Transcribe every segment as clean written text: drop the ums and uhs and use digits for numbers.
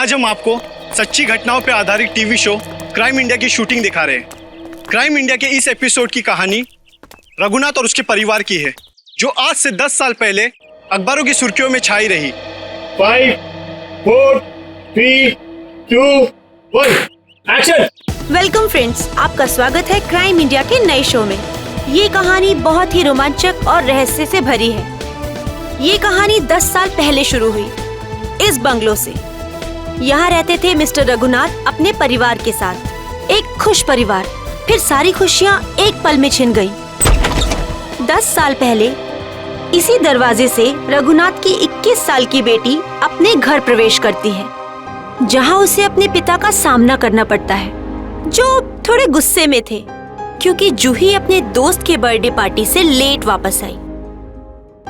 आज हम आपको सच्ची घटनाओं पर आधारित टीवी शो क्राइम इंडिया की शूटिंग दिखा रहे हैं। क्राइम इंडिया के इस एपिसोड की कहानी रघुनाथ और उसके परिवार की है, जो आज से 10 साल पहले अखबारों की सुर्खियों में छाई रही। 5, 4, 3, 2, 1, एक्शन। वेलकम फ्रेंड्स, आपका स्वागत है क्राइम इंडिया के नए शो में। ये कहानी बहुत ही रोमांचक और रहस्य से भरी है। ये कहानी 10 साल पहले शुरू हुई इस बंगलो से। यहाँ रहते थे मिस्टर रघुनाथ अपने परिवार के साथ। एक खुश परिवार। फिर सारी खुशियाँ एक पल में छिन गयी। 10 साल पहले इसी दरवाजे से रघुनाथ की 21 साल की बेटी अपने घर प्रवेश करती है, जहाँ उसे अपने पिता का सामना करना पड़ता है, जो थोड़े गुस्से में थे क्योंकि जूही अपने दोस्त के बर्थडे पार्टी से लेट वापस आई।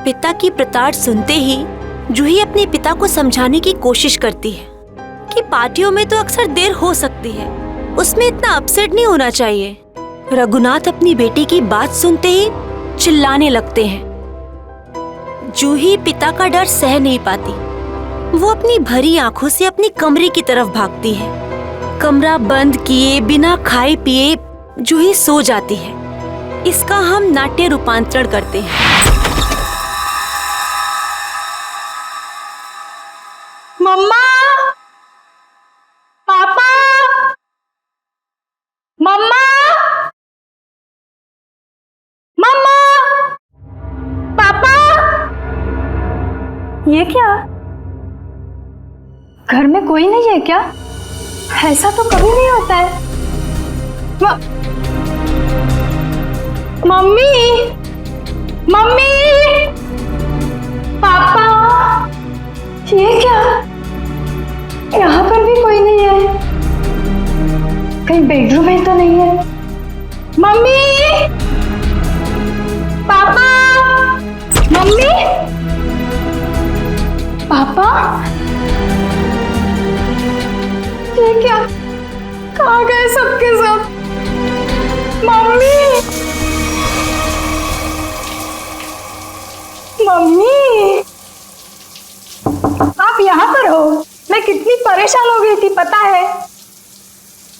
पिता की प्रताड़ सुनते ही जूही अपने पिता को समझाने की कोशिश करती है कि पार्टियों में तो अक्सर देर हो सकती है, उसमें इतना अपसेट नहीं होना चाहिए। रघुनाथ अपनी बेटी की बात सुनते ही चिल्लाने लगते हैं। जूही पिता का डर सह नहीं पाती। वो अपनी भरी आंखों से अपने कमरे की तरफ भागती है। कमरा बंद किए बिना खाए पिए जूही सो जाती है। इसका हम नाट्य रूपांतरण करते हैं। मम्मा, पापा, मम्मा, मम्मा, पापा। ये क्या? घर में कोई नहीं है क्या? ऐसा तो कभी नहीं होता है। मम्मी, मम्मी, पापा, ये क्या? यहाँ पर भी कोई नहीं है। कहीं बेडरूम में तो नहीं है? मम्मी, पापा, मम्मी, पापा, ये क्या? कहाँ गए सबके सब? मम्मी, मम्मी, आप यहाँ पर हो? मैं कितनी परेशान हो गई थी पता है?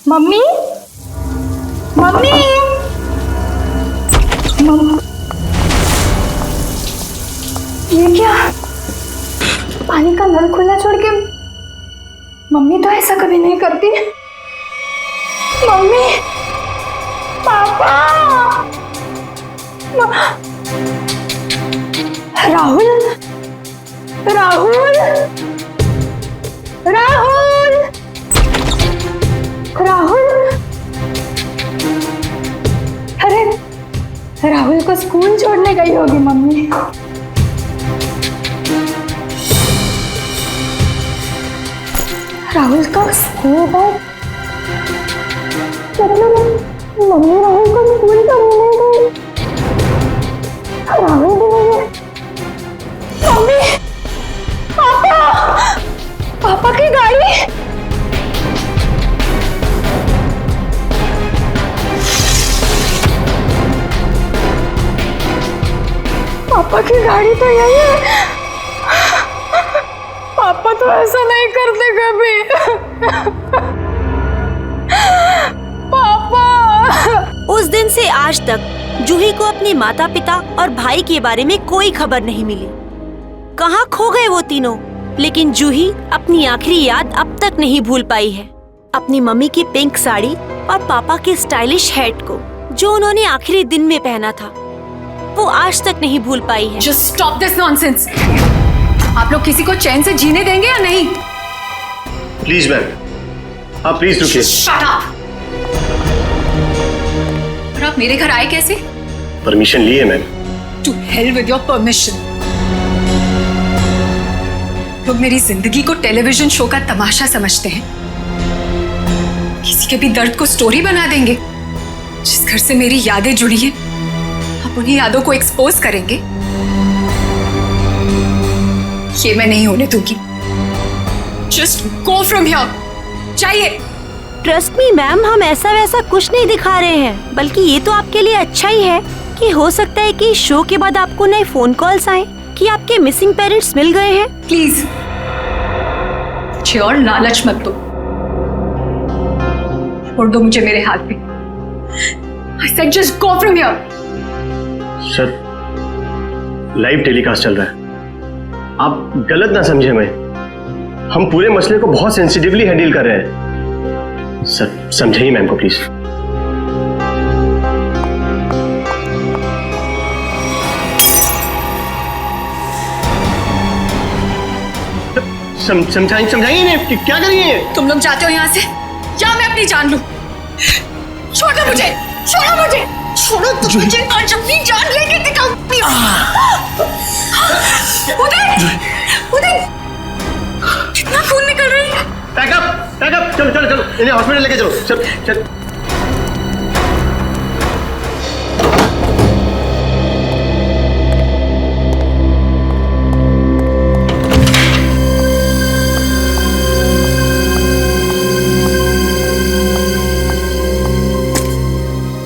मम्मी, मम्मी, ये क्या? पानी का नल खुला छोड़ के मम्मी तो ऐसा कभी नहीं करती। मम्मी, पापा, राहुल, राहुल, राहुल, राहुल। अरे राहुल को स्कूल छोड़ने गई होगी मम्मी। राहुल का स्कूल बैग, मतलब मम्मी राहुल को स्कूल छोड़ने गई। राहुल भी नहीं है। मम्मी, पापा, पापा की गाड़ी। पापा की गाड़ी तो यही है। पापा तो ऐसा नहीं करते कभी। पापा। उस दिन से आज तक जूही को अपने माता पिता और भाई के बारे में कोई खबर नहीं मिली। कहाँ खो गए वो तीनों? लेकिन जूही अपनी आखिरी याद अब तक नहीं भूल पाई है। अपनी मम्मी की पिंक साड़ी और पापा के स्टाइलिश हैट को, जो उन्होंने आखिरी दिन में पहना था, वो आज तक नहीं भूल पाई है। Just stop this nonsense! आप लोग किसी को चैन से जीने देंगे या नहीं? प्लीज मैम, आप प्लीज रुकिए। Shut up! और आप मेरे घर आए कैसे? परमिशन लिए ma'am. To hell with your permission. लोग मेरी जिंदगी को टेलीविजन शो का तमाशा समझते हैं। किसी के भी दर्द को स्टोरी बना देंगे। जिस घर से मेरी यादें जुड़ी हैं, आप उन्हीं यादों को एक्सपोज करेंगे। ये मैं नहीं होने दूंगी। Just go from here. चाहिए। ट्रस्ट मी मैम, हम ऐसा वैसा कुछ नहीं दिखा रहे हैं, बल्कि ये तो आपके लिए अच्छा ही है कि हो सकता है कि शो के बाद आपको नए फोन कॉल्स आए कि आपके मिसिंग पेरेंट्स मिल गए हैं। प्लीज मुझे और लालच मत दो। छोड़ दो मुझे मेरे हाथ पे। I said just go from here. Sir, live telecast चल रहा है, आप गलत ना समझे। हम पूरे मसले को बहुत सेंसिटिवली हैंडल कर रहे हैं। सर समझाइए मैम को प्लीज। समझाइए ना, क्या करिए? तुम लोग जाते हो यहाँ से या मैं अपनी जान लूं? छोड़ो मुझे, छोड़ो मुझे, छोड़ो तुम मुझे। आज अपनी जान लेके दिखाऊंगी। उदय, उदय, कितना खून निकल रही है। पैकअप, चलो चलो चलो, इन्हें हॉस्पिटल लेके चलो। चल चल।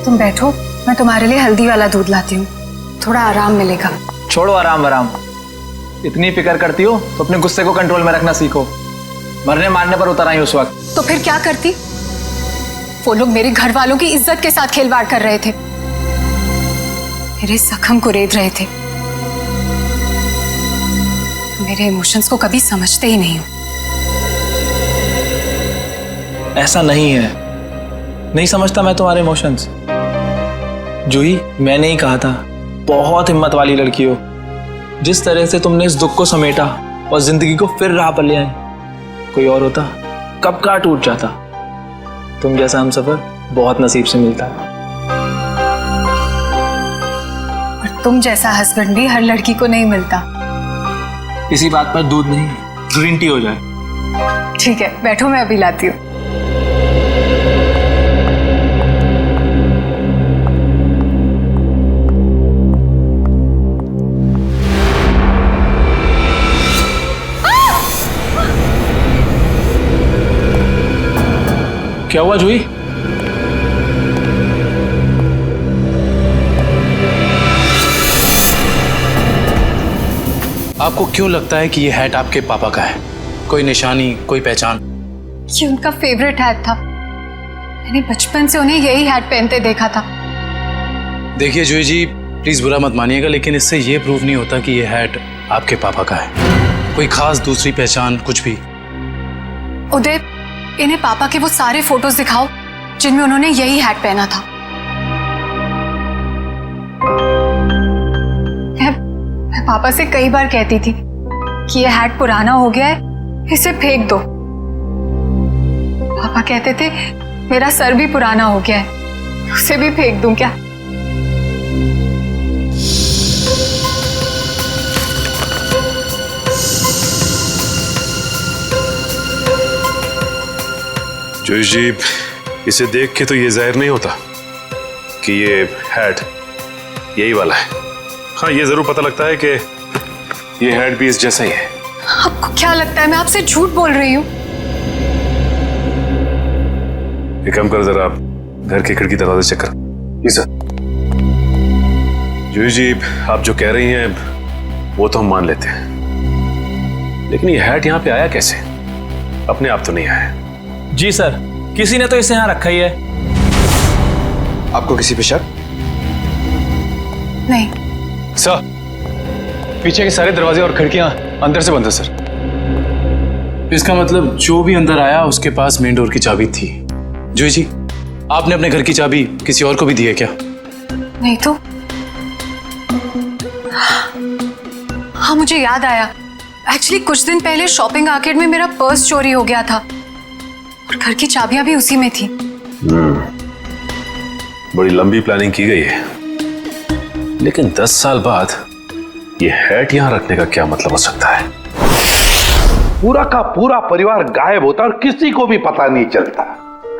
तुम बैठो, मैं तुम्हारे लिए हल्दी वाला दूध लाती हूँ, थोड़ा आराम मिलेगा। छोड़ो आराम आराम, इतनी फिक्र करती हो तो अपने गुस्से को कंट्रोल में रखना सीखो। मरने मारने पर उतर आई उस वक्त। तो फिर क्या करती? वो लोग मेरे घर वालों की इज्जत के साथ खिलवाड़ कर रहे थे, मेरे जख्म को रेत रहे थे। मेरे इमोशंस को कभी समझते ही नहीं हो। ऐसा नहीं है, नहीं समझता मैं तुम्हारे इमोशंस। जूही, मैंने ही कहा था, बहुत हिम्मत वाली लड़की हो। जिस तरह से तुमने इस दुख को समेटा और जिंदगी को फिर राह पर ले आई, कोई और होता कब का टूट जाता। तुम जैसा हमसफर बहुत नसीब से मिलता है। और तुम जैसा हस्बैंड भी हर लड़की को नहीं मिलता। इसी बात पर दूध नहीं, ग्रीन टी हो जाए। ठीक है, बैठो, मैं अभी लाती हूँ। क्या हुआ जूही? आपको क्यों लगता है कि ये हैट आपके पापा का है? कोई निशानी, कोई पहचान? ये उनका फेवरेट हैट था। मैंने बचपन से उन्हें यही हैट पहनते देखा था। देखिए जूही जी, प्लीज बुरा मत मानिएगा, लेकिन इससे ये प्रूव नहीं होता कि ये हैट आपके पापा का है। कोई खास दूसरी पहचान, कुछ भी? उदय, इन्हें पापा के वो सारे फोटोज दिखाओ जिनमें उन्होंने यही हैट पहना था। मैं पापा से कई बार कहती थी कि ये हैट पुराना हो गया है, इसे फेंक दो। पापा कहते थे मेरा सर भी पुराना हो गया है, उसे भी फेंक दूं क्या? जूही जी, इसे देख के तो ये जाहिर नहीं होता कि ये हैट यही वाला है। हाँ, ये जरूर पता लगता है कि ये हैट भी इस जैसा ही है। आपको क्या लगता है मैं आपसे झूठ बोल रही हूँ? एक काम कर, जरा आप घर के खिड़की दरवाजे चेक कर। जी सर। जूही जी, आप जो कह रही हैं वो तो हम मान लेते हैं, लेकिन ये हैट यहाँ पे आया कैसे? अपने आप तो नहीं आया। जी सर, किसी ने तो इसे यहाँ रखा ही है। आपको किसी पे शक? नहीं सर, पीछे के सारे दरवाजे और खिड़कियां अंदर से बंद है सर। इसका मतलब जो भी अंदर आया उसके पास मेन डोर की चाबी थी। जूही जी, आपने अपने घर की चाबी किसी और को भी दी है क्या? नहीं तो। हाँ, मुझे याद आया। एक्चुअली कुछ दिन पहले शॉपिंग आर्केड में मेरा पर्स चोरी हो गया था और घर की चाबियां भी उसी में थी। बड़ी लंबी प्लानिंग की गई है, लेकिन 10 साल बाद ये हैट यहाँ रखने का क्या मतलब हो सकता है? पूरा का पूरा परिवार गायब होता और किसी को भी पता नहीं चलता।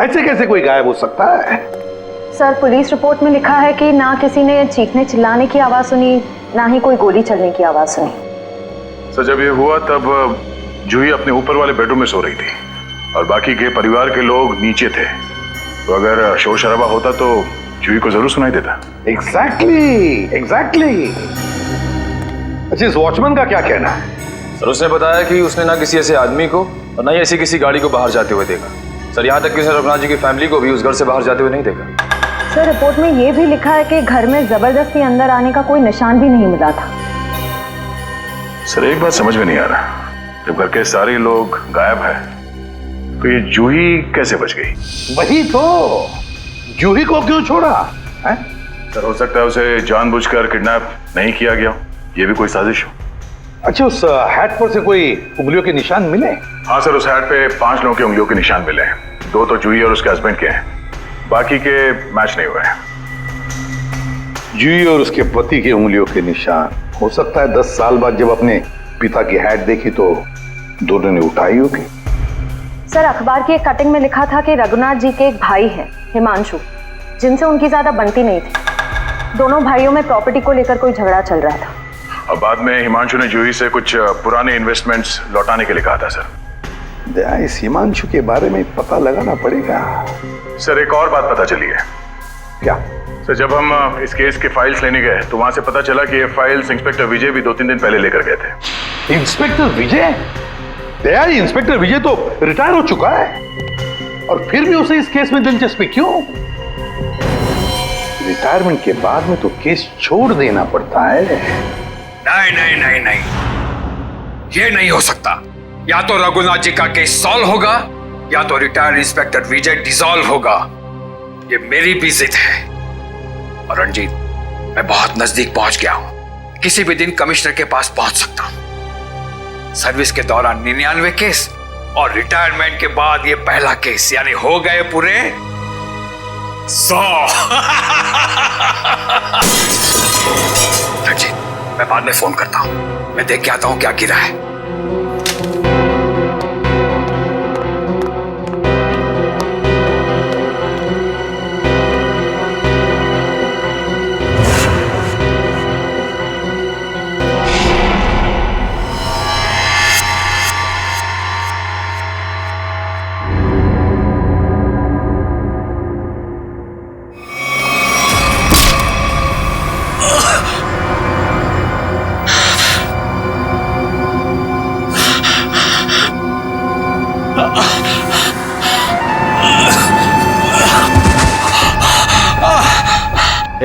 ऐसे कैसे कोई गायब हो सकता है? सर, पुलिस रिपोर्ट में लिखा है कि ना किसी ने चीखने चिल्लाने की आवाज सुनी, ना ही कोई गोली चलने की आवाज सुनी। सर, जब ये हुआ तब जूही अपने ऊपर वाले बेडरूम में सो रही थी और बाकी के परिवार के लोग नीचे थे, तो अगर शोर शराबा होता तो जूही को जरूर सुनाई देता। एग्जैक्टली। अच्छा, इस वॉचमैन का क्या कहना है? सर उसने बताया कि उसने ना किसी ऐसे आदमी को और ना ही ऐसी किसी गाड़ी को बाहर जाते हुए देखा। सर यहाँ तक कि सर रघुनाथ जी की फैमिली को भी उस घर से बाहर जाते हुए नहीं देखा। सर रिपोर्ट में ये भी लिखा है कि घर में जबरदस्ती अंदर आने का कोई निशान भी नहीं मिला था। सर एक बात समझ में नहीं आ रहा, जब घर के सारे लोग गायब हैं तो ये जूही कैसे बच गई? वही तो, जूही को क्यों छोड़ा है? सर हो सकता है उसे जानबूझकर किडनैप नहीं किया गया, ये भी कोई साजिश हो। अच्छा, उस हैट पर से कोई उंगलियों के निशान मिले? हाँ सर, उस हैट पे 5 लोगों की उंगलियों के निशान मिले हैं। 2 तो जूही और उसके हस्बैंड के हैं, बाकी के मैच नहीं हुए हैं। जूही और उसके पति की उंगलियों के निशान, हो सकता है 10 साल बाद जब अपने पिता की हैट देखी तो दोनों ने उठाई होगी। सर अखबार की एक कटिंग में लिखा था कि रघुनाथ जी के एक भाई हैं, हिमांशु, जिनसे उनकी ज्यादा बनती नहीं थी। दोनों भाइयों में प्रॉपर्टी को लेकर कोई झगड़ा चल रहा था। और बाद में हिमांशु ने जूही से कुछ पुराने इन्वेस्टमेंट्स लौटाने के लिए कहा था। सर इस हिमांशु के बारे में पता लगाना पड़ेगा। सर एक और बात पता चली है। क्या? सर जब हम इस केस के फाइल्स लेने गए तो वहां से पता चला कि ये फाइल्स इंस्पेक्टर विजय भी 2-3 दिन पहले लेकर गए थे। इंस्पेक्टर विजय? दया, इंस्पेक्टर विजय तो रिटायर हो चुका है, और फिर भी उसे इस केस में दिलचस्पी क्यों? रिटायरमेंट के बाद में तो केस छोड़ देना पड़ता है। नहीं नहीं नहीं नहीं, ये नहीं हो सकता। या तो रघुनाथ जी का केस सॉल्व होगा या तो रिटायर्ड इंस्पेक्टर विजय डिसॉल्व होगा। ये मेरी भी जिद है। और रंजीत, मैं बहुत नजदीक पहुंच गया हूं। किसी भी दिन कमिश्नर के पास पहुंच सकता हूं। सर्विस के दौरान 99 केस और रिटायरमेंट के बाद ये पहला केस, यानी हो गए पूरे 100। रंजीत, मैं बाद में फोन करता हूं। मैं देख के आता हूं क्या गिरा है।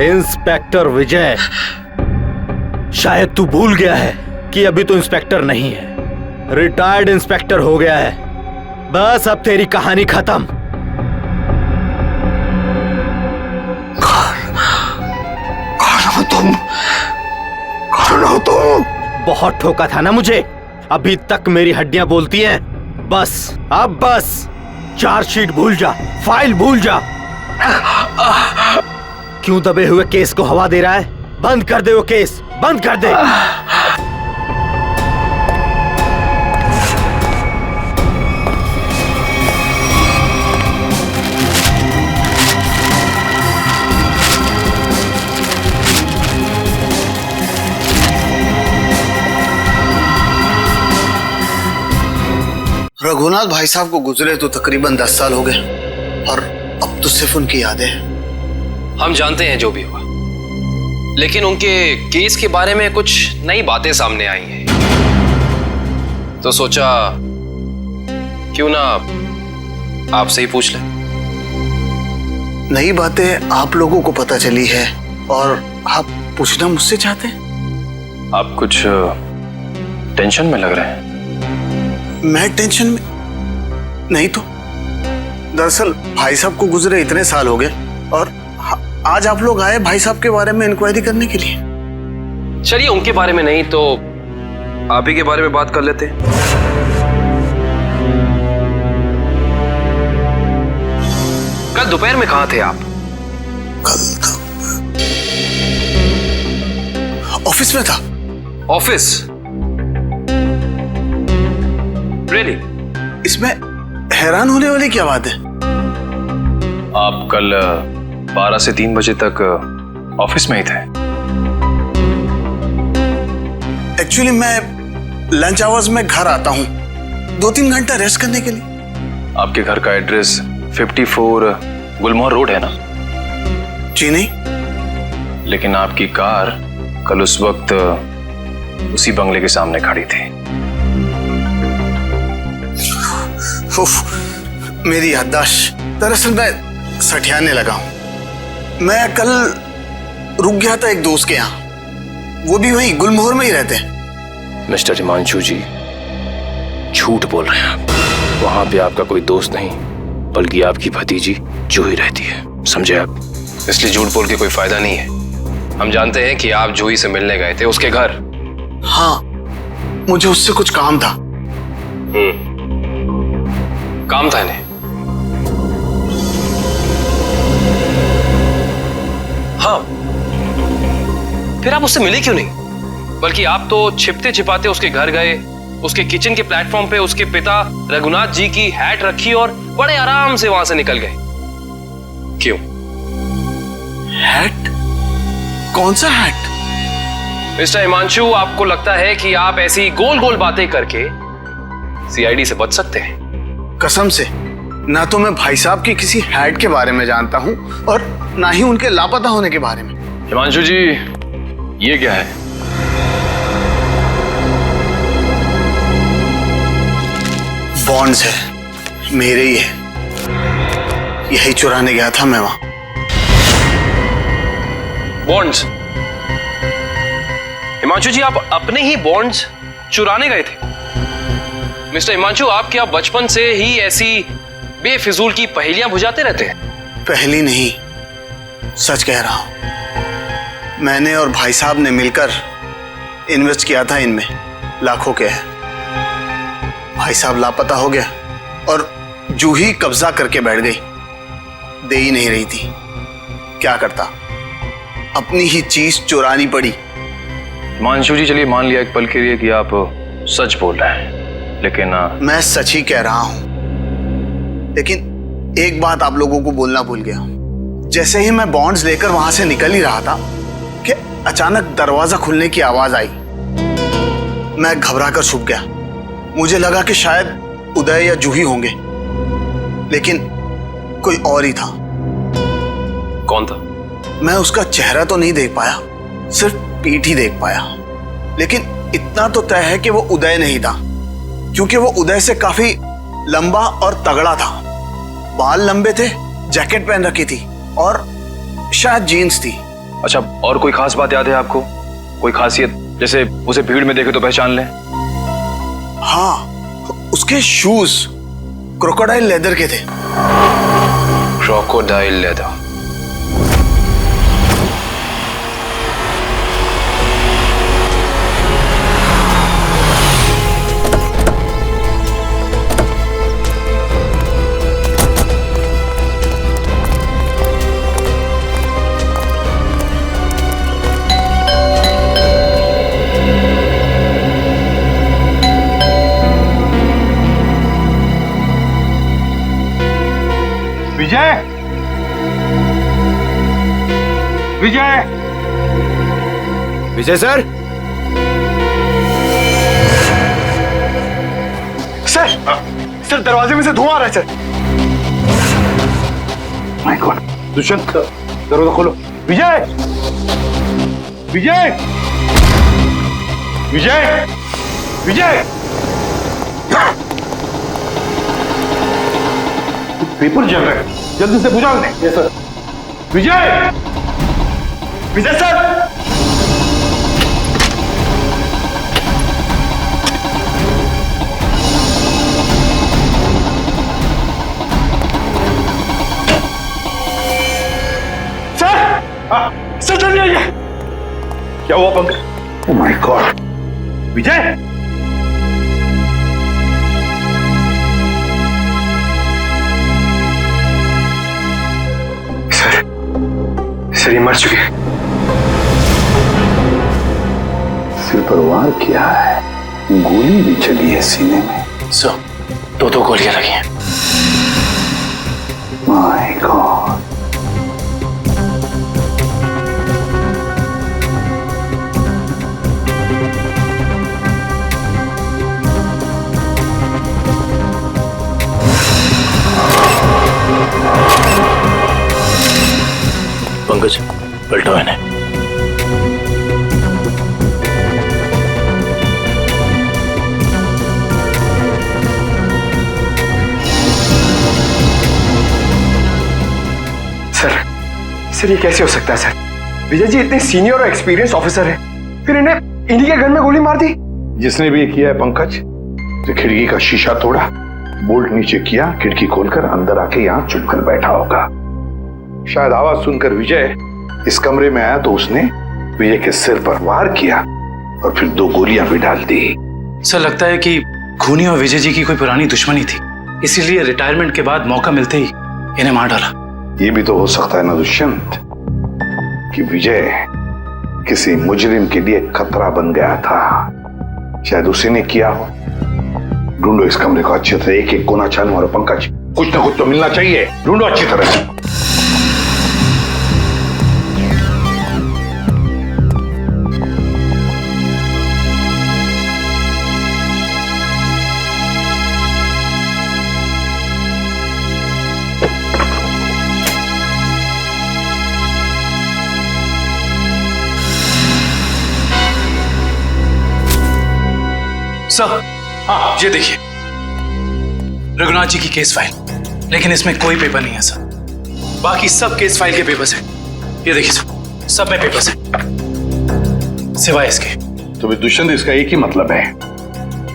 इंस्पेक्टर विजय, शायद तू भूल गया है कि अभी तो इंस्पेक्टर नहीं है, रिटायर्ड इंस्पेक्टर हो गया है। बस अब तेरी कहानी खत्म। कौन हो तुम? बहुत ठोका था ना मुझे, अभी तक मेरी हड्डियां बोलती हैं। बस अब बस, चार्जशीट भूल जा, फाइल भूल जा। क्यों दबे हुए केस को हवा दे रहा है? बंद कर दे वो केस, बंद कर दे। रघुनाथ भाई साहब को गुजरे तो तकरीबन 10 साल हो गए और अब तो सिर्फ उनकी यादें हैं। हम जानते हैं जो भी हुआ, लेकिन उनके केस के बारे में कुछ नई बातें सामने आई हैं, तो सोचा क्यों ना आपसे ही पूछ लें। नई बातें आप लोगों को पता चली है और आप पूछना मुझसे चाहते हैं? आप कुछ टेंशन में लग रहे हैं। मैं टेंशन में नहीं तो, दरअसल भाई साहब को गुजरे इतने साल हो गए और आज आप लोग आए भाई साहब के बारे में इंक्वायरी करने के लिए। चलिए उनके बारे में नहीं तो आप ही के बारे में बात कर लेते हैं। कल दोपहर में कहां थे आप? कल ऑफिस में था। ऑफिस? रियली? इसमें हैरान होने वाली क्या बात है? आप कल 12 से 3 बजे तक ऑफिस में ही थे। एक्चुअली मैं लंच आवर्स में घर आता हूँ 2-3 घंटा रेस्ट करने के लिए। आपके घर का एड्रेस 54 गुलमोहर रोड है ना? जी नहीं। लेकिन आपकी कार कल उस वक्त उसी बंगले के सामने खड़ी थी। उफ, मेरी याददाश्त। दरअसल मैं सठियाने लगा हूं। मैं कल रुक गया था एक दोस्त के यहाँ, वो भी वहीं गुलमोहर में ही रहते हैं। मिस्टर हिमांशु जी, झूठ बोल रहे हैं आप। वहां पे आपका कोई दोस्त नहीं, बल्कि आपकी भतीजी जूही रहती है, समझे आप? इसलिए झूठ बोल के कोई फायदा नहीं है। हम जानते हैं कि आप जूही से मिलने गए थे उसके घर। हाँ, मुझे उससे कुछ काम था। काम था इन्हें? हाँ, फिर आप उससे मिले क्यों नहीं? बल्कि आप तो छिपते छिपाते उसके घर गए, उसके किचन के प्लेटफॉर्म पे उसके पिता रघुनाथ जी की हैट रखी और बड़े आराम से वहां से निकल गए। क्यों? हैट? कौन सा हैट? मिस्टर हिमांशु, आपको लगता है कि आप ऐसी गोल गोल बातें करके सीआईडी से बच सकते हैं? कसम से, ना तो मैं भाई साहब की किसी हैट के बारे में जानता हूं और ना ही उनके लापता होने के बारे में। हिमांशु जी, ये क्या है? बॉन्ड्स है, मेरे ही है। यही चुराने गया था मैं वहां। बॉन्ड्स? हिमांशु जी, आप अपने ही बॉन्ड्स चुराने गए थे? मिस्टर हिमांशु, आप क्या बचपन से ही ऐसी बेफिजूल की पहेलियां बुझाते रहते हैं? पहली नहीं, सच कह रहा हूं। मैंने और भाई साहब ने मिलकर इन्वेस्ट किया था इनमें, लाखों के है। भाई साहब लापता हो गया और जूही कब्जा करके बैठ गई, दे ही नहीं रही थी। क्या करता, अपनी ही चीज चुरानी पड़ी। हिमांशु जी, चलिए मान लिया एक पल के लिए कि आप सच बोल रहे हैं, लेकिन मैं सच ही कह रहा हूं, लेकिन एक बात आप लोगों को बोलना भूल गया। जैसे ही मैं बॉन्ड्स लेकर वहां से निकल ही रहा था कि अचानक दरवाजा खुलने की आवाज आई। मैं घबरा कर छुप गया। मुझे लगा कि शायद उदय या जूही होंगे, लेकिन कोई और ही था। कौन था? मैं उसका चेहरा तो नहीं देख पाया, सिर्फ पीठ ही देख पाया। लेकिन इतना तो तय है कि वो उदय नहीं था, क्योंकि वो उदय से काफी लंबा और तगड़ा था। बाल लंबे थे, जैकेट पहन रखी थी और शायद जीन्स थी। अच्छा, और कोई खास बात याद है आपको? कोई खासियत, जैसे उसे भीड़ में देखे तो पहचान लें? हाँ, उसके शूज क्रोकोडाइल लेदर के थे। Crocodile leather? Vijay, Vijay, Vijay sir. Sir दरवाजे में से धुआं आ रहा है सर। माय गॉड, दुष्यंत दरवाजा खोलो। विजय, विजय, विजय, विजय, पेपर जल रहा है, जल्दी से बुझा दें। Yes sir. Vijay, Vijay sir. Sir जल्दी आइए। क्या हुआ Pankaj? Oh my god. Vijay, sir ये मर चुके। सिर पर वार किया है, गोली भी चली है सीने में। सर, दो गोलियां लगी हैं। My God. पंकज, पलटो इन्हें। सर ये कैसे हो सकता है सर? विजय जी इतने सीनियर और एक्सपीरियंस ऑफिसर है, फिर इन्हें इन्हीं के घर में गोली मार दी। जिसने भी किया है पंकज, जो खिड़की का शीशा तोड़ा, बोल्ट नीचे किया, खिड़की खोलकर अंदर आके यहाँ चुप कर बैठा होगा। शायद आवाज सुनकर विजय इस कमरे में आया तो उसने विजय के सिर पर वार किया और फिर 2 गोलियां भी डाल दी। सर लगता है कि खूनी और विजय जी की कोई पुरानी दुश्मनी थी, इसीलिए रिटायरमेंट के बाद मौका मिलते ही इन्हें मार डाला। ये भी तो हो सकता है ना दुष्यंत कि विजय किसी मुजरिम के लिए खतरा बन गया था, शायद उसी ने किया हो। ढूंढो इस कमरे को अच्छी तरह, एक एक कोना छानो और पंकज कुछ ना कुछ तो मिलना चाहिए, ढूंढो अच्छी तरह से। सर हाँ ये देखिए, रघुनाथ जी की केस फाइल, लेकिन इसमें कोई पेपर नहीं है सर। बाकी सब केस फाइल के पेपर्स हैं। ये देखिए सर, सब में पेपर्स हैं सिवाय इसके। तो भी दुष्यंत, इसका एक ही मतलब है,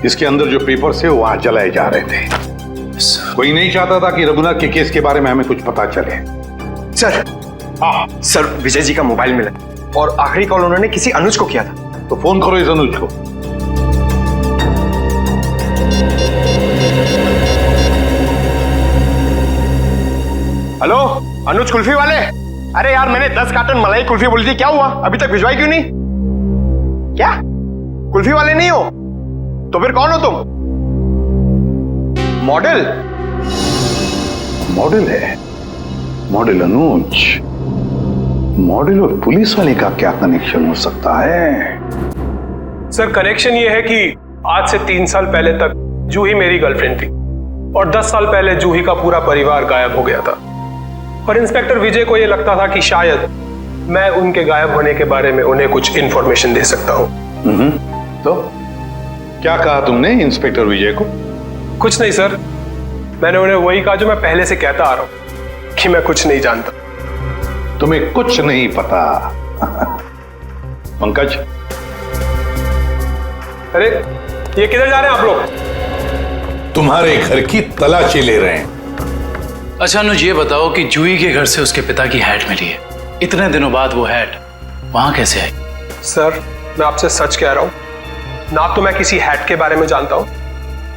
इसके अंदर जो पेपर्स है वो वहां जलाए जा रहे थे। कोई नहीं चाहता था कि रघुनाथ के केस के बारे में हमें कुछ पता चले। सर हाँ सर, विजय जी का मोबाइल मिला और आखिरी कॉल उन्होंने किसी अनुज को किया था। तो फोन करो इस अनुज को। हेलो अनुज कुल्फी वाले, अरे यार मैंने 10 कार्टन मलाई कुल्फी बोली थी, क्या हुआ? अभी तक भिजवाई क्यों नहीं? क्या कुल्फी वाले नहीं हो? तो फिर कौन हो तुम? मॉडल? मॉडल है? मॉडल अनुज? मॉडल और पुलिस वाले का क्या कनेक्शन हो सकता है? सर कनेक्शन ये है कि आज से 3 साल पहले तक जूही मेरी गर्लफ्रेंड थी और 10 साल पहले जूही का पूरा परिवार गायब हो गया था। और इंस्पेक्टर विजय को यह लगता था कि शायद मैं उनके गायब होने के बारे में उन्हें कुछ इंफॉर्मेशन दे सकता हूं। तो क्या कहा तुमने इंस्पेक्टर विजय को? कुछ नहीं सर, मैंने उन्हें वही कहा जो मैं पहले से कहता आ रहा हूं कि मैं कुछ नहीं जानता। तुम्हें कुछ नहीं पता? पंकज, अरे ये किधर जा रहे हैं आप लोग? तुम्हारे घर की तलाशी ले रहे हैं। अच्छा अनुज, ये बताओ कि जूही के घर से उसके पिता की हैट मिली है, इतने दिनों बाद वो हैट वहां कैसे आई? सर मैं आपसे सच कह रहा हूं, ना तो मैं किसी हैट के बारे में जानता हूं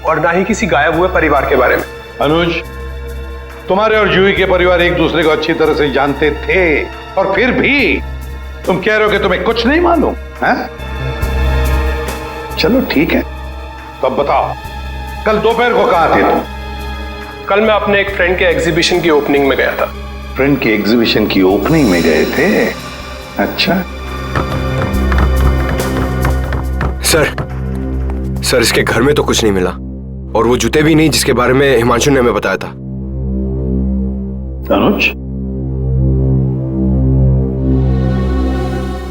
और ना ही किसी गायब हुए परिवार के बारे में। अनुज, तुम्हारे और जूही के परिवार एक दूसरे को अच्छी तरह से जानते थे और फिर भी तुम कह रहे हो कि तुम्हें कुछ नहीं मालूम है? चलो ठीक है, तो अब बताओ कल दोपहर को कहां थे तुम? कल मैं अपने एक फ्रेंड के एग्जीबिशन की ओपनिंग में गया था। फ्रेंड के एग्जीबिशन की ओपनिंग में गए थे? अच्छा। सर इसके घर में तो कुछ नहीं मिला और वो जूते भी नहीं जिसके बारे में हिमांशु ने हमें बताया था। अनुज,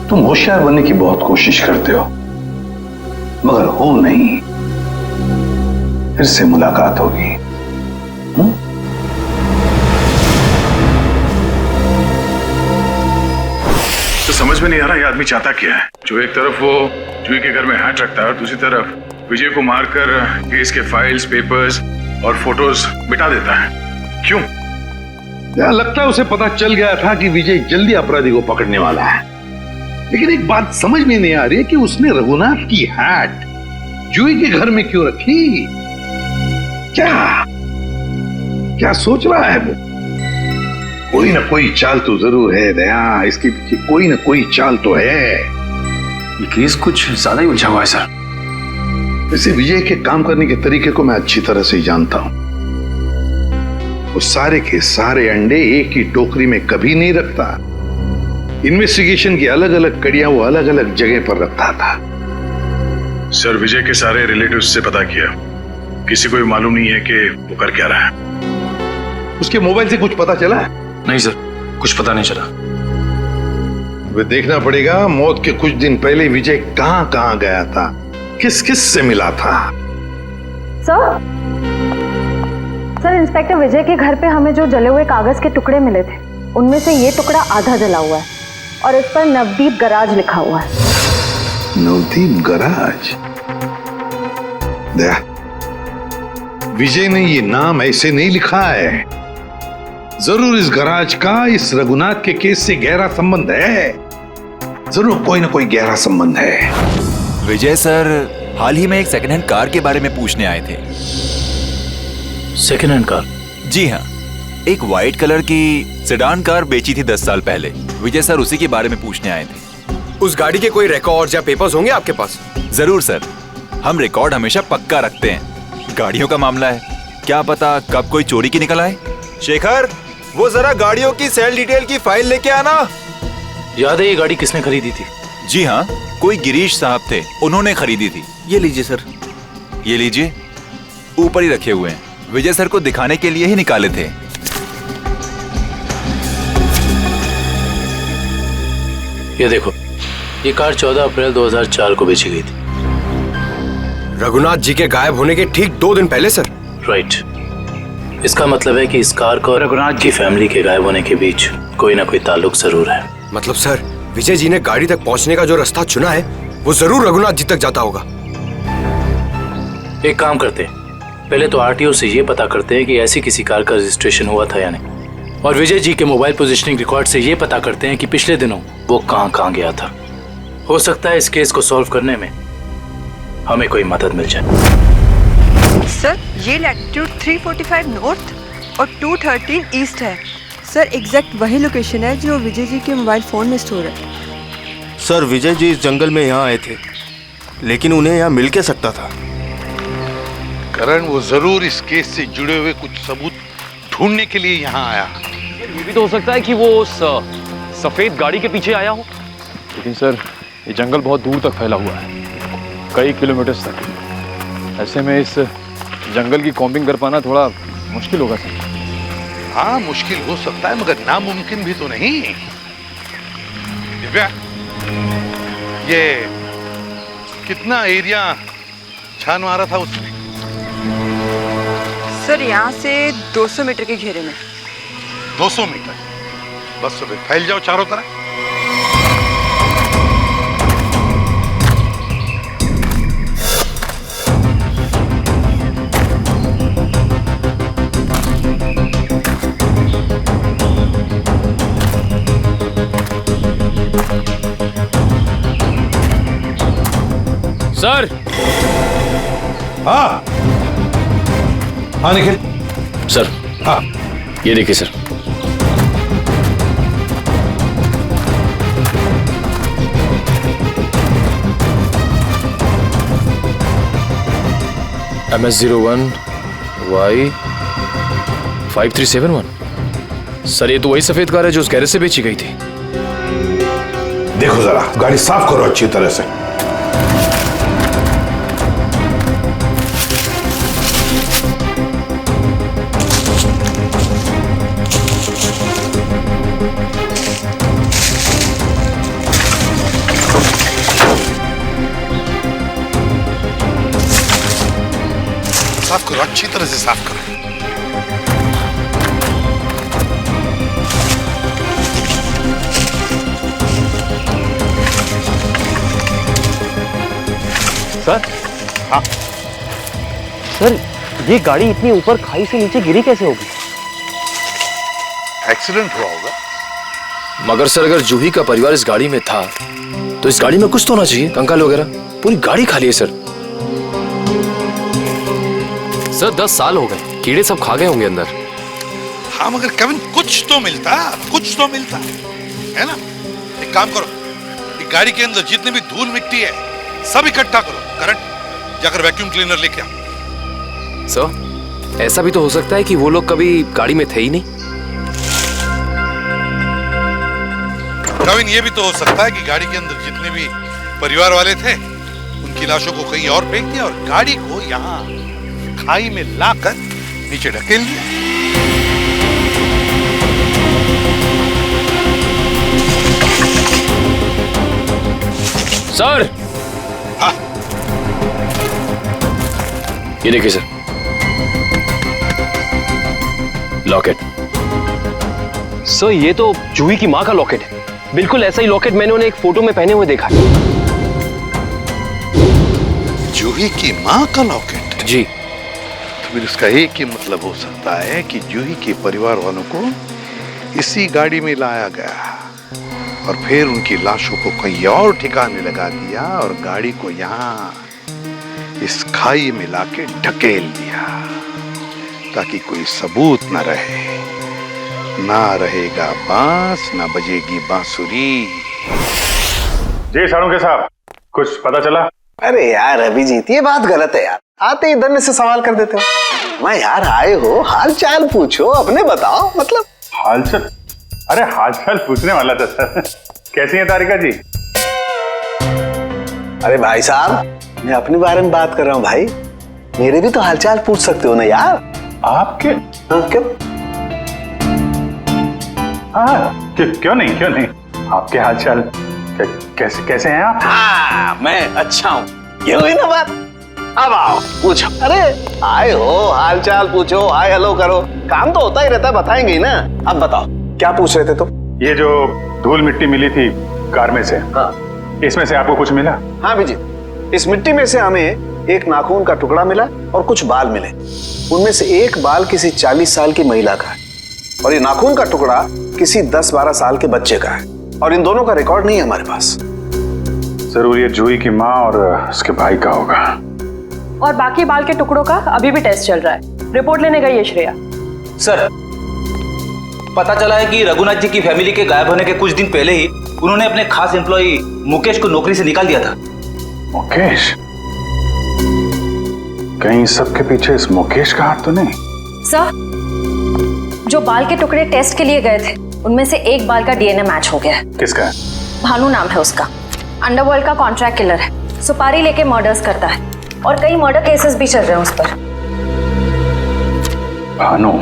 तुम होशियार बनने की बहुत कोशिश करते हो मगर हो नहीं। फिर से मुलाकात होगी। तो समझ में नहीं आ रहा ये आदमी चाहता क्या है। जो एक तरफ वो जूही के घर में हैट रखता है और दूसरी तरफ विजय को मारकर केस के फाइल्स, पेपर्स और फोटोज मिटा देता है। क्यों? लगता है उसे पता चल गया था कि विजय जल्दी अपराधी को पकड़ने वाला है। लेकिन एक बात समझ में नहीं आ रही है कि उसने रघुनाथ की हैट जूही के घर में क्यों रखी? क्या सोच रहा है वो? कोई ना कोई चाल तो जरूर है दया, इसके पीछे कोई ना कोई चाल तो है। ये केस कुछ ज्यादा ही उलझा हुआ है सर। वैसे विजय के काम करने के तरीके को मैं अच्छी तरह से जानता हूं। वो सारे के सारे अंडे एक ही टोकरी में कभी नहीं रखता। इन्वेस्टिगेशन की अलग अलग कड़ियां वो अलग अलग जगह पर रखता था। सर विजय के सारे रिलेटिव्स से पता किया, किसी को भी मालूम नहीं है कि वो कर क्या रहा है। उसके मोबाइल से कुछ पता चला? नहीं सर, कुछ पता नहीं चला। वे देखना पड़ेगा मौत के कुछ दिन पहले विजय कहां कहां गया था, किस किस से मिला था। सर इंस्पेक्टर विजय के घर पे हमें जो जले हुए कागज के टुकड़े मिले थे उनमें से ये टुकड़ा आधा जला हुआ है और इस पर नवदीप गराज लिखा हुआ है। नवदीप गराज? दया, विजय ने ये नाम ऐसे नहीं लिखा है। जरूर इस गराज का इस रघुनाथ के केस से गहरा संबंध है। जरूर कोई ना कोई गहरा संबंध है। विजय सर हाल ही में एक सेकंड हैंड कार के बारे में पूछने आए थे। Second hand car? जी हाँ, एक व्हाइट कलर की सेडान कार बेची थी 10 साल पहले। विजय सर उसी के बारे में पूछने आए थे। उस गाड़ी के कोई रिकॉर्ड या पेपर्स होंगे आपके पास? जरूर सर, हम रिकॉर्ड हमेशा पक्का रखते हैं। गाड़ियों का मामला है, क्या पता कब कोई चोरी की निकल आए। शेखर, वो जरा गाड़ियों की सेल डिटेल की फाइल लेके आना। याद है ये गाड़ी किसने खरीदी थी? जी हाँ, कोई गिरीश साहब थे, उन्होंने खरीदी थी। ये लीजिए सर। ये लीजिए, ऊपर ही रखे हुए हैं, विजय सर को दिखाने के लिए ही निकाले थे। ये देखो, ये कार 14 अप्रैल 2004 को बेची गई थी। रघुनाथ जी के गायब होने के ठीक 2 दिन पहले सर? राइट। इसका मतलब है कि इस कार को रघुनाथ की फैमिली के गायब होने के बीच कोई ना कोई ताल्लुक जरूर है। मतलब सर, विजय जी ने गाड़ी तक पहुंचने का जो रास्ता चुना है वो जरूर रघुनाथ जी तक जाता होगा। एक काम करते हैं, पहले तो आरटीओ से ये पता करते हैं कि ऐसी किसी कार का रजिस्ट्रेशन हुआ था या नहीं, और विजय जी के मोबाइल पोजीशनिंग रिकॉर्ड से ये पता करते हैं कि पिछले दिनों वो कहाँ गया था। हो सकता है इस केस को सॉल्व करने में हमें कोई मदद मिल जाए। सर, ये लैटिट्यूड 345 नॉर्थ और 213 ईस्ट है। सर, एग्जैक्ट वही लोकेशन है जो विजय जी के मोबाइल फोन में स्टोर है। सर, विजय जी इस जंगल में यहाँ आए थे, लेकिन उन्हें यहाँ मिल के सकता था। करण, वो जरूर इस केस से जुड़े हुए कुछ सबूत ढूंढने के लिए यहाँ आया। ये भी तो हो सकता है कि वो उस सफेद गाड़ी के पीछे आया हो। लेकिन सर, ये जंगल बहुत दूर तक फैला हुआ है, कई किलोमीटर तक। ऐसे में इस जंगल की कॉम्बिंग कर पाना थोड़ा मुश्किल होगा सर। हाँ, मुश्किल हो सकता है, मगर नामुमकिन भी तो नहीं। दिव्या, ये कितना एरिया छान मारा था उसने? सर, यहाँ से 200 मीटर के घेरे में। 200 मीटर? बस फिर फैल जाओ चारों तरफ। सर। हाँ हाँ निखिल। सर। हाँ, ये देखिए सर। MS01 Y 5371। सर, ये तो वही सफेद कार है जो उस गैरेज से बेची गई थी। देखो जरा, गाड़ी साफ करो अच्छी तरह से। साफ करो, अच्छी तरह से साफ करो। सर। हाँ सर, ये गाड़ी इतनी ऊपर खाई से नीचे गिरी कैसे होगी? एक्सीडेंट हुआ होगा। मगर सर, अगर जूही का परिवार इस गाड़ी में था तो इस गाड़ी में कुछ तो होना चाहिए, कंकाल वगैरह। पूरी गाड़ी खाली है सर। सर, 10 साल हो गए, कीड़े सब खा गए होंगे अंदर। हाँ, मगर केविन कुछ तो मिलता है ना। एक काम करो, एक गाड़ी के अंदर जितनी भी धूल मिट्टी है सब इकट्ठा करो। करंट, जाकर वैक्यूम क्लीनर लेके आओ। सर, ऐसा भी तो हो सकता है कि वो लोग कभी गाड़ी में थे ही नहीं। केविन, ये भी तो हो सकता है कि गाड़ी के अंदर जितने भी परिवार वाले थे उनकी लाशों को कहीं और फेंक दिया और गाड़ी को यहाँ खाई में लाकर नीचे ढकेल दिया। सर। हाँ, ये देखिए सर, लॉकेट। सर ये तो जूही की माँ का लॉकेट है। बिल्कुल ऐसा ही लॉकेट मैंने उन्हें एक फोटो में पहने हुए देखा है। जूही की माँ का लॉकेट? जी। फिर इसका एक ही मतलब हो सकता है कि जूही के परिवार वालों को इसी गाड़ी में लाया गया और फिर उनकी लाशों को कहीं और ठिकाने लगा दिया और गाड़ी को यहाँ इस खाई में लाके ढकेल दिया ताकि कोई सबूत न रहे। ना रहेगा बांस, ना बजेगी बांसुरी। जी साळुंखे साहब, कुछ पता चला? अरे यार अभिजीत, ये बात गलत है यार। आते ही धन्य से सवाल कर देते हो। मैं यार आए हो, हाल चाल पूछो, अपने बताओ। मतलब हालचाल? अरे हालचाल पूछने वाला था सर। कैसी है तारिका जी? अरे भाई साहब, मैं अपने बारे में बात कर रहा हूँ भाई। मेरे भी तो हालचाल पूछ सकते हो ना यार। आपके? क्यों? हाँ, क्यों नहीं, क्यों नहीं। आपके हालचाल कैसे कैसे हैं आप? हाँ, मैं अच्छा हूँ। ये हुई ना बात। अब आओ पूछो। अरे आए हो, हालचाल पूछो, हाय हेलो करो, काम तो होता ही रहता है, बताएंगे ही ना। अब बताओ क्या पूछ रहे थे तुम? ये जो धूल मिट्टी मिली थी कार में से, हाँ, इसमें से आपको कुछ मिला? हाँ अभिजीत, इस मिट्टी में से हमें एक नाखून का टुकड़ा मिला और कुछ बाल मिले। उनमें से एक बाल किसी 40 साल की महिला का है और ये नाखून का टुकड़ा किसी 10-12 साल के बच्चे का है और इन दोनों का रिकॉर्ड नहीं है हमारे पास। जरूर ये जूही की माँ और उसके भाई का होगा। और बाकी बाल के टुकड़ों का अभी भी टेस्ट चल रहा है। रिपोर्ट लेने गई है श्रेया। सर पता चला है कि रघुनाथ जी की फैमिली के गायब होने के कुछ दिन पहले ही उन्होंने अपने खास एम्प्लॉय मुकेश को नौकरी से निकाल दिया था। मुकेश? कहीं सबके पीछे इस मुकेश का हाथ तो नहीं? सर, जो बाल के टुकड़े टेस्ट के लिए गए थे उनमें से एक बाल का डीएनए मैच हो गया है। किसका है? भानु नाम है उसका। अंडरवर्ल्ड का कॉन्ट्रैक्ट किलर है, सुपारी लेके मर्डर्स करता है और कई मर्डर केसेस भी चल रहे हैं उस पर। भानु?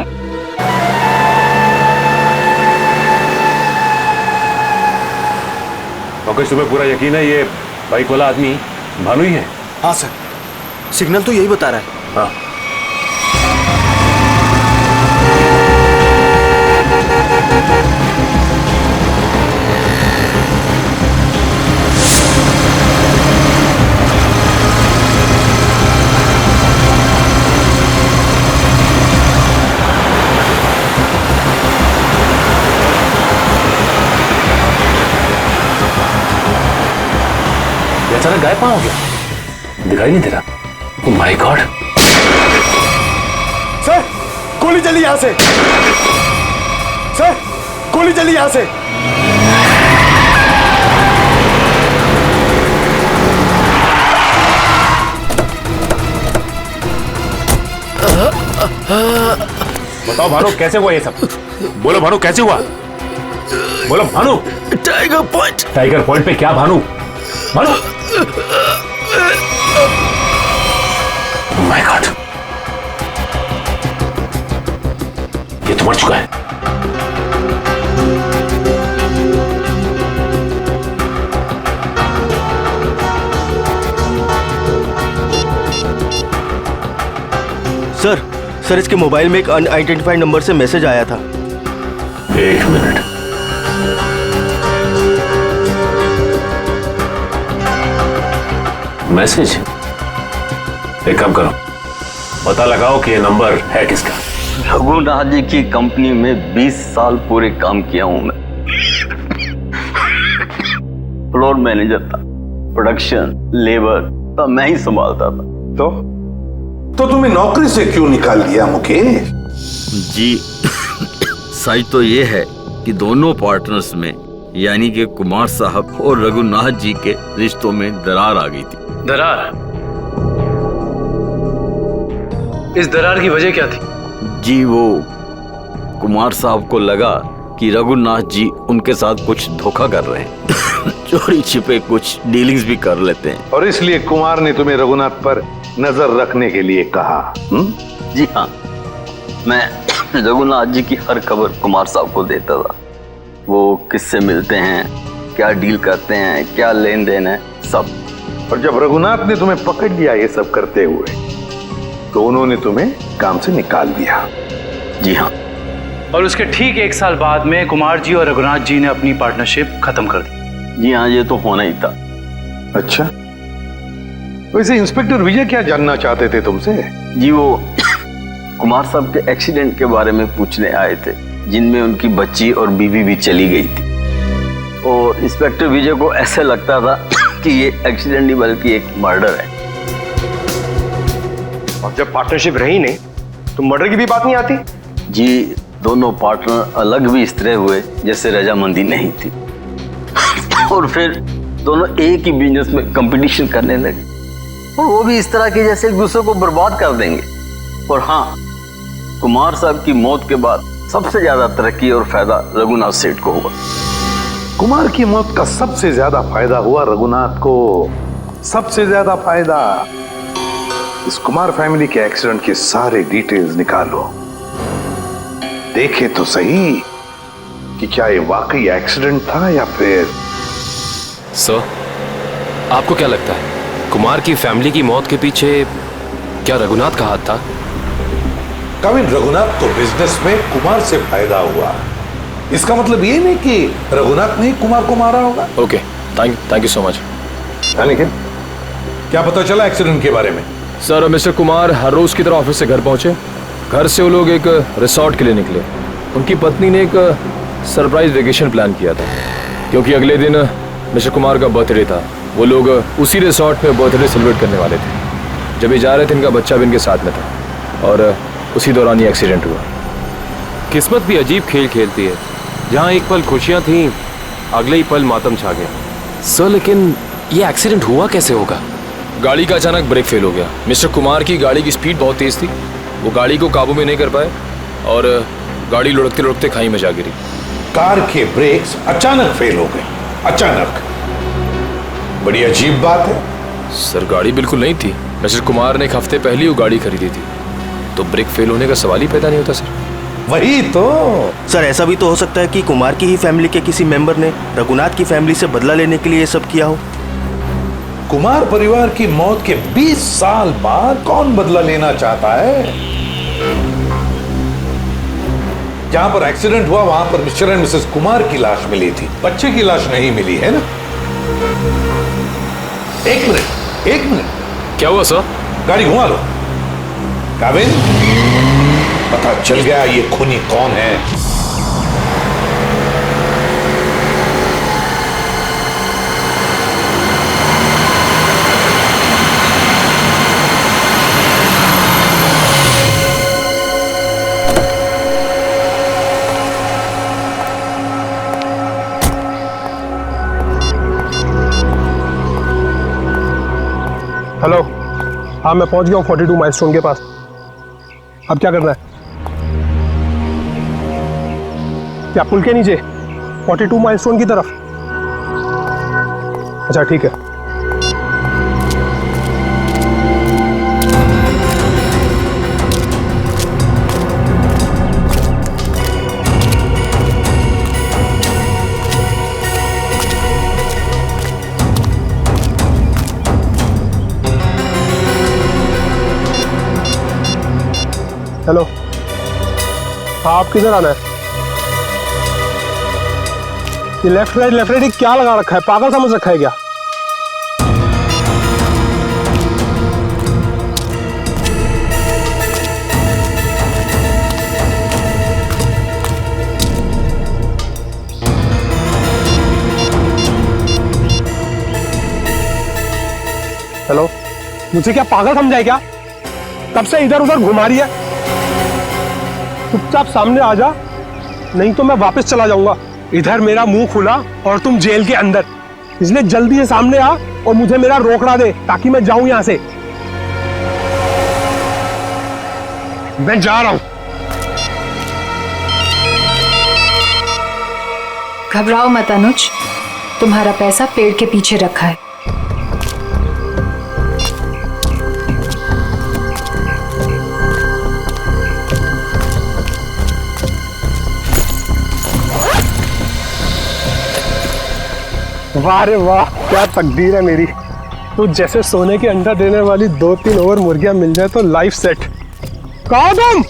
मुकेश, तुम्हें पूरा यकीन है ये बाइक वाला आदमी भानु ही है? हाँ सर, सिग्नल तो यही बता रहा है। हाँ। अचानक गायब कहाँ हो गया? दिखाई नहीं दे रहा। ओह माय गॉड! सर गोली चली यहां से। सर गोली चली यहां से। बताओ भानु, कैसे हुआ ये सब? बोलो भानु, कैसे हुआ? बोलो Bhanu. Tiger point. Tiger point पे क्या भानु? भानु! My God! ये तो मर चुका है। सर इसके मोबाइल में एक अनआइडेंटिफाइड नंबर से मैसेज आया था। एक मिनट। मैसेज? एक काम करो, पता लगाओ कि ये नंबर है किसका। रघुनाथ जी की कंपनी में 20 साल पूरे काम किया हूं मैं। फ्लोर मैनेजर था, प्रोडक्शन, लेबर सब मैं ही संभालता था। तो तुम्हें नौकरी से क्यों निकाल दिया मुकेश? जी सच तो ये है कि दोनों पार्टनर्स में यानी कि कुमार साहब और रघुनाथ जी के रिश्तों में दरार आ गई थी। दरार? इस दरार की वजह क्या थी? जी वो कुमार साहब को लगा कि रघुनाथ जी उनके साथ कुछ धोखा कर रहे हैं। चोरी छिपे कुछ डीलिंग्स भी कर लेते हैं और इसलिए कुमार ने तुम्हें रघुनाथ पर नजर रखने के लिए कहा। जी हाँ, मैं रघुनाथ जी की हर खबर कुमार साहब को देता था। वो किससे मिलते हैं, क्या डील करते हैं, क्या लेन देन है, सब। और जब रघुनाथ ने तुम्हें पकड़ लिया ये सब करते हुए तो उन्होंने तुम्हें काम से निकाल दिया। जी हाँ, और उसके ठीक 1 साल बाद में कुमार जी और रघुनाथ जी ने अपनी पार्टनरशिप खत्म कर दी। जी हाँ, ये तो होना ही था। अच्छा, वैसे इंस्पेक्टर विजय क्या जानना चाहते थे तुमसे? जी वो कुमार साहब के एक्सीडेंट के बारे में पूछने आए थे, जिनमें उनकी बच्ची और बीवी भी चली गई थी। और इंस्पेक्टर विजय को ऐसे लगता था कि ये एक्सीडेंट नहीं बल्कि एक मर्डर है। और जब पार्टनरशिप रही नहीं तो मर्डर की भी बात नहीं आती? जी, दोनों पार्टनर अलग भी इस तरह हुए जैसे रजामंदी नहीं थी। और फिर दोनों एक ही बिजनेस में कंपटीशन करने लगे, और वो भी इस तरह के जैसे एक दूसरे को बर्बाद कर देंगे। और हाँ, कुमार साहब की मौत के बाद सबसे ज्यादा तरक्की और फायदा रघुनाथ सेठ को हुआ। कुमार की मौत का सबसे ज्यादा फायदा हुआ रघुनाथ को। सबसे ज्यादा फायदा। इस कुमार फैमिली के एक्सीडेंट के सारे डिटेल्स निकालो, देखे तो सही कि क्या ये वाकई एक्सीडेंट था या फिर। सर, आपको क्या लगता है कुमार की फैमिली की मौत के पीछे क्या रघुनाथ का हाथ था? कविन, रघुनाथ तो बिजनेस में कुमार से फायदा हुआ, इसका मतलब ये नहीं कि रघुनाथ ने कुमार को मारा होगा। Okay, thank you so much. लेकिन क्या पता चला एक्सीडेंट के बारे में? सर, मिस्टर कुमार हर रोज की तरह ऑफिस से घर पहुंचे। घर से वो लोग एक रिसोर्ट के लिए निकले। उनकी पत्नी ने एक सरप्राइज वेकेशन प्लान किया था, क्योंकि अगले दिन मिस्टर कुमार का बर्थडे था। वो लोग उसी रिसोर्ट में बर्थडे सेलिब्रेट करने वाले थे। जब ये जा रहे थे, इनका बच्चा भी इनके साथ में था, और उसी दौरान ये एक्सीडेंट हुआ। किस्मत भी अजीब खेल खेलती है, जहाँ एक पल खुशियाँ थीं, अगले ही पल मातम छा गया। सर, लेकिन ये एक्सीडेंट हुआ कैसे होगा? गाड़ी का अचानक ब्रेक फेल हो गया। मिस्टर कुमार की गाड़ी की स्पीड बहुत तेज थी, वो गाड़ी को काबू में नहीं कर पाए और गाड़ी लुढ़कते लुढ़कते खाई में जा गिरी। कार के ब्रेक्स अचानक फेल हो गए। अचानक, बड़ी अजीब बात है। सर, गाड़ी बिल्कुल नहीं थी। मिस्टर कुमार ने एक हफ्ते पहले ही वो गाड़ी खरीदी थी, तो ब्रेक फेल होने का सवाल ही पैदा नहीं होता सर। वही तो सर, ऐसा भी तो हो सकता है कि कुमार की ही फैमिली के किसी मेंबर ने रघुनाथ की फैमिली से बदला लेने के लिए ये सब किया हो। कुमार परिवार की मौत के 20 साल बाद कौन बदला लेना चाहता है? जहां पर एक्सीडेंट हुआ वहां पर मिस्टर एंड मिसेस कुमार की लाश मिली थी, बच्चे की लाश नहीं मिली है ना? एक मिनट। क्या हुआ सर? गाड़ी घुमा लो। काबिन, पता चल गया ये खूनी कौन है। हेलो, हाँ मैं पहुंच गया हूँ 42 माइलस्टोन के पास। अब क्या करना है? क्या पुल के नीचे 42 माइलस्टोन की तरफ? अच्छा ठीक है। हेलो, हाँ आप किधर आना है? ये लेफ्ट राइट क्या लगा रखा है? पागल समझ रखा है क्या? हेलो, मुझे क्या पागल समझा है क्या? तब से इधर उधर घुमा रही है। चुपचाप सामने आ जा, नहीं तो मैं वापस चला जाऊंगा। इधर मेरा मुंह खुला और तुम जेल के अंदर, इसलिए जल्दी से सामने आ और मुझे मेरा रोकड़ा दे ताकि मैं जाऊं यहां से। मैं जा रहा हूं। घबराओ मत अनुज, तुम्हारा पैसा पेड़ के पीछे रखा है। वाह रे वाह, क्या तकदीर है मेरी। तो जैसे सोने के अंडा देने वाली 2-3 और मुर्गियां मिल जाए तो लाइफ सेट। कहो तुम,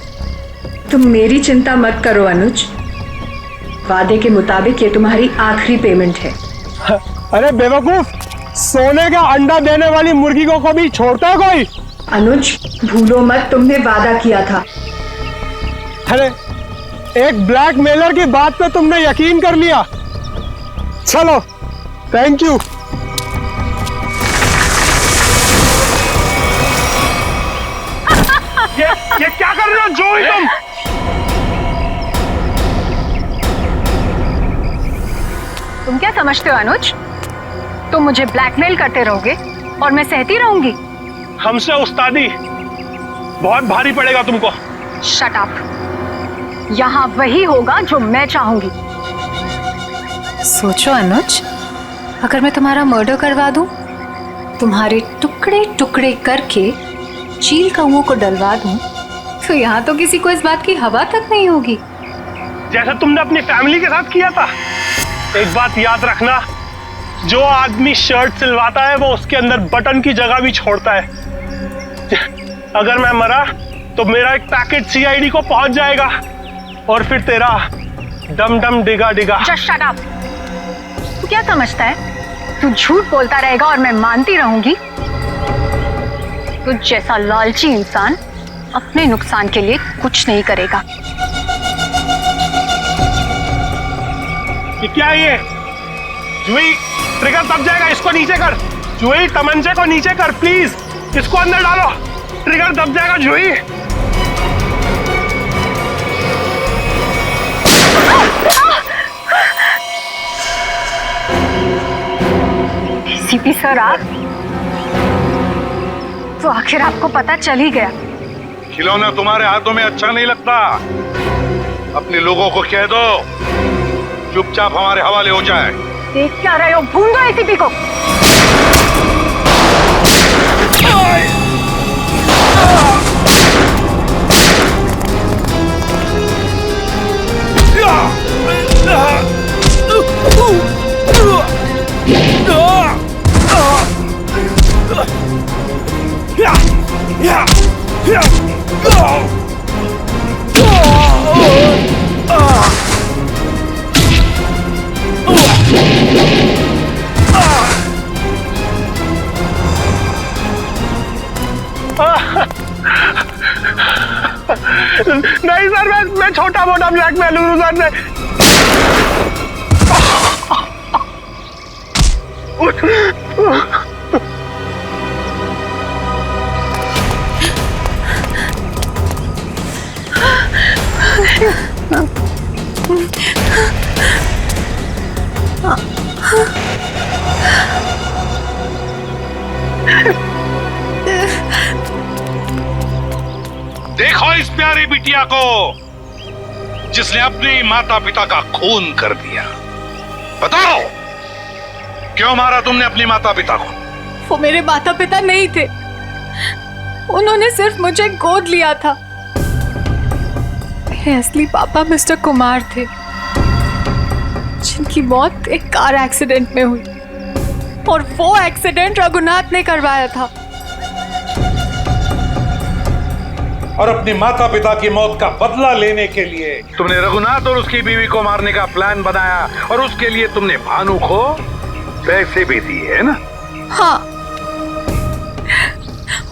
तुम मेरी चिंता मत करो अनुज, वादे के मुताबिक ये तुम्हारी आखिरी पेमेंट है। अरे बेवकूफ, सोने का अंडा देने वाली मुर्गी को कभी छोड़ता है कोई? अनुज भूलो मत, तुमने वादा किया था। अरे एक ब्लैकमेलर की बात पे तुमने यकीन कर लिया। चलो, थैंक यू। ये क्या कर रहे हो जोई तुम? तुम क्या समझते हो अनुज? तुम मुझे ब्लैकमेल करते रहोगे और मैं सहती रहूंगी? हमसे उस्तादी बहुत भारी पड़ेगा तुमको। Shut up. यहाँ वही होगा जो मैं चाहूंगी। सोचो अनुज, अगर मैं तुम्हारा मर्डर करवा दूं, तुम्हारे टुकड़े टुकड़े करके चील कौओं को डलवा दूं, तो यहाँ तो किसी को इस बात की हवा तक नहीं होगी। जैसे तुमने अपनी फैमिली के साथ किया था। एक बात याद रखना, जो आदमी शर्ट सिलवाता है वो उसके अंदर बटन की जगह भी छोड़ता है। अगर मैं मरा तो मेरा एक पैकेट सीआईडी को पहुंच जाएगा और फिर तेरा डम डम डिगा डिगा। Just shut up। तू क्या समझता है? तू झूठ बोलता रहेगा और मैं मानती रहूंगी? तुझ जैसा लालची इंसान अपने नुकसान के लिए कुछ नहीं करेगा। ये क्या है ये? जुई, ट्रिगर दब जाएगा, इसको नीचे कर। जुई, तमंचे को नीचे कर प्लीज, इसको अंदर डालो, ट्रिगर दब जाएगा जुई। सीपी सर, आप तो आखिर आपको पता चल ही गया। खिलौना तुम्हारे हाथों में अच्छा नहीं लगता। अपने लोगों को कह दो चुपचाप हमारे हवाले हो जाए। देख क्या रहे हो? भून दो एसीपी को। नहीं सर, मैं छोटा मोटा ब्लैकमेल हूँ सर। देखो इस प्यारी बिटिया को जिसने अपने माता पिता का खून कर दिया। बताओ क्यों मारा तुमने अपने माता पिता को? वो मेरे माता पिता नहीं थे, उन्होंने सिर्फ मुझे गोद लिया था। मेरे असली पापा मिस्टर कुमार थे, जिनकी मौत एक कार एक्सीडेंट में हुई, और वो एक्सीडेंट रघुनाथ ने करवाया था। और अपने माता पिता की मौत का बदला लेने के लिए तुमने रघुनाथ और उसकी बीवी को मारने का प्लान बनाया, और उसके लिए तुमने भानु को पैसे भी दिए, है ना? हाँ,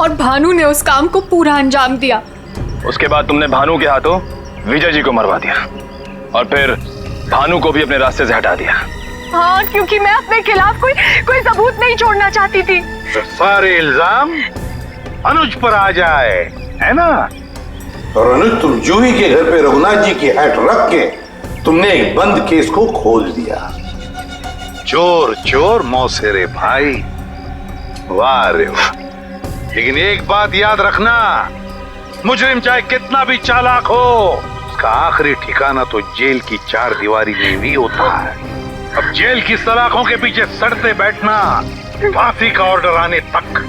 और भानु ने उस काम को पूरा अंजाम दिया। उसके बाद तुमने भानु के हाथों विजय जी को मरवा दिया और फिर भानु को भी अपने रास्ते से हटा दिया। हाँ, क्योंकि मैं अपने खिलाफ कोई सबूत नहीं छोड़ना चाहती थी। तो सारे इल्जाम अनुज पर आ जाए, है ना? और अनुज, तुम जूही के घर पे रघुनाथ जी की हैट रख के तुमने एक बंद केस को खोल दिया। चोर चोर मौसेरे भाई, वाह रे वाह। लेकिन एक बात याद रखना, मुजरिम चाहे कितना भी चालाक हो, उसका आखिरी ठिकाना तो जेल की चार दीवारी में भी होता है। अब जेल की सलाखों के पीछे सड़ते बैठना फांसी का ऑर्डर आने तक